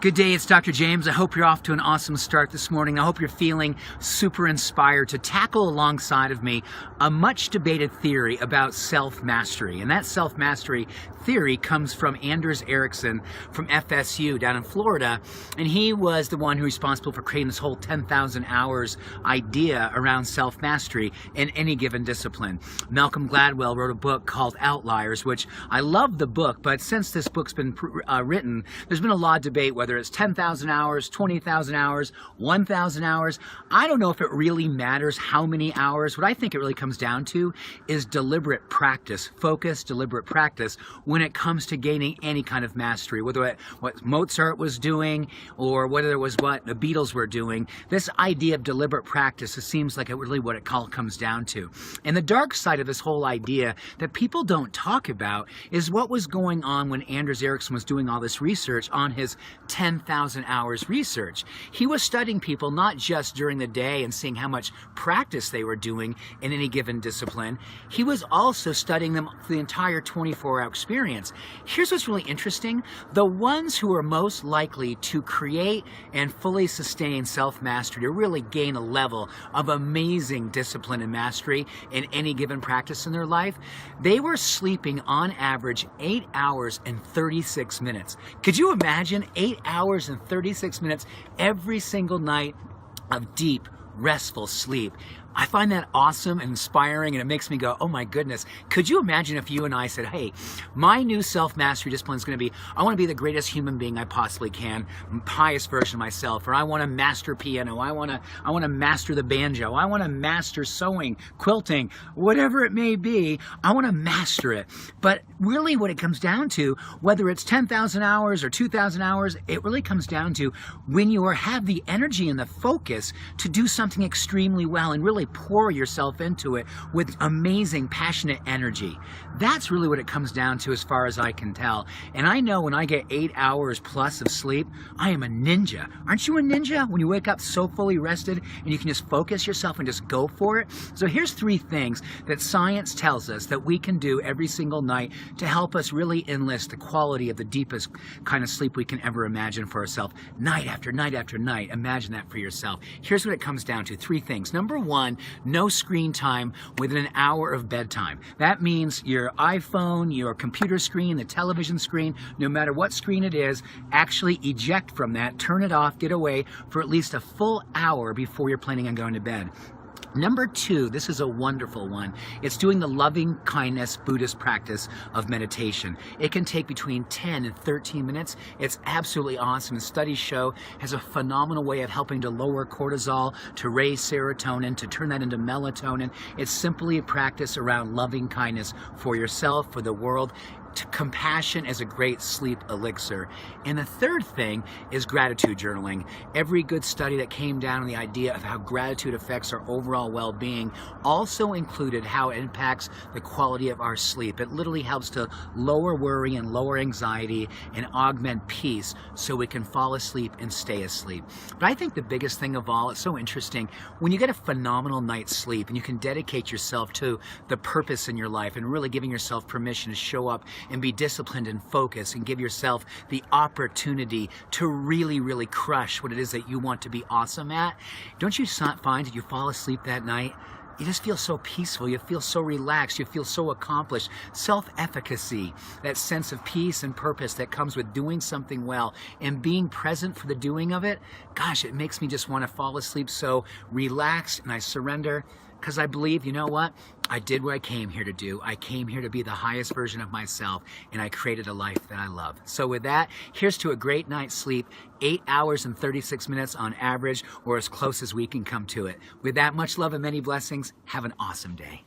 Good day, it's Dr. James. I hope you're off to an awesome start this morning. I hope you're feeling super inspired to tackle alongside of me a much debated theory about self-mastery. And that self-mastery theory comes from Anders Ericsson from FSU down in Florida. And he was the one who's responsible for creating this whole 10,000 hours idea around self-mastery in any given discipline. Malcolm Gladwell wrote a book called Outliers, which I love the book, but since this book's been written, there's been a lot of debate whether it's 10,000 hours, 20,000 hours, 1,000 hours. I don't know if it really matters how many hours. What I think it really comes down to is deliberate practice, focused, deliberate practice when it comes to gaining any kind of mastery, whether it what Mozart was doing or whether it was what the Beatles were doing. This idea of deliberate practice, it seems like it really what it comes down to. And the dark side of this whole idea that people don't talk about is what was going on when Anders Ericsson was doing all this research on his 10,000 hours research. He was studying people not just during the day and seeing how much practice they were doing in any given discipline. He was also studying them for the entire 24-hour experience. Here's what's really interesting. The ones who are most likely to create and fully sustain self-mastery, to really gain a level of amazing discipline and mastery in any given practice in their life, they were sleeping on average 8 hours and 36 minutes. Could you imagine 8 hours and 36 minutes every single night of deep, restful sleep? I find that awesome and inspiring, and it makes me go, oh my goodness. Could you imagine if you and I said, hey, my new self-mastery discipline is going to be, I want to be the greatest human being I possibly can, highest version of myself, or I want to master piano, I want to master the banjo, I want to master sewing, quilting, whatever it may be, I want to master it. But really what it comes down to, whether it's 10,000 hours or 2,000 hours, it really comes down to when you have the energy and the focus to do something extremely well and really pour yourself into it with amazing, passionate energy. That's really what it comes down to as far as I can tell. And I know when I get 8 hours plus of sleep, I am a ninja. Aren't you a ninja? When you wake up so fully rested and you can just focus yourself and just go for it. So here's 3 things that science tells us that we can do every single night to help us really enlist the quality of the deepest kind of sleep we can ever imagine for ourselves. Night after night after night. Imagine that for yourself. Here's what it comes down to. 3 things. Number 1, no screen time within an hour of bedtime. That means your iPhone, your computer screen, the television screen, no matter what screen it is, actually eject from that, turn it off, get away for at least a full hour before you're planning on going to bed. Number 2, this is a wonderful one. It's doing the loving kindness Buddhist practice of meditation. It can take between 10 and 13 minutes. It's absolutely awesome. The studies show it has a phenomenal way of helping to lower cortisol, to raise serotonin, to turn that into melatonin. It's simply a practice around loving kindness for yourself, for the world. Compassion is a great sleep elixir. And the third thing is gratitude journaling. Every good study that came down on the idea of how gratitude affects our overall well-being also included how it impacts the quality of our sleep. It literally helps to lower worry and lower anxiety and augment peace so we can fall asleep and stay asleep. But I think the biggest thing of all, it's so interesting, when you get a phenomenal night's sleep and you can dedicate yourself to the purpose in your life and really giving yourself permission to show up and be disciplined and focused and give yourself the opportunity to really, really crush what it is that you want to be awesome at. Don't you find that you fall asleep that night, you just feel so peaceful, you feel so relaxed, you feel so accomplished. Self-efficacy, that sense of peace and purpose that comes with doing something well and being present for the doing of it, gosh, it makes me just want to fall asleep so relaxed, and I surrender. Because I believe, you know what? I did what I came here to do. I came here to be the highest version of myself, and I created a life that I love. So with that, here's to a great night's sleep, 8 hours and 36 minutes on average, or as close as we can come to it. With that, much love and many blessings. Have an awesome day.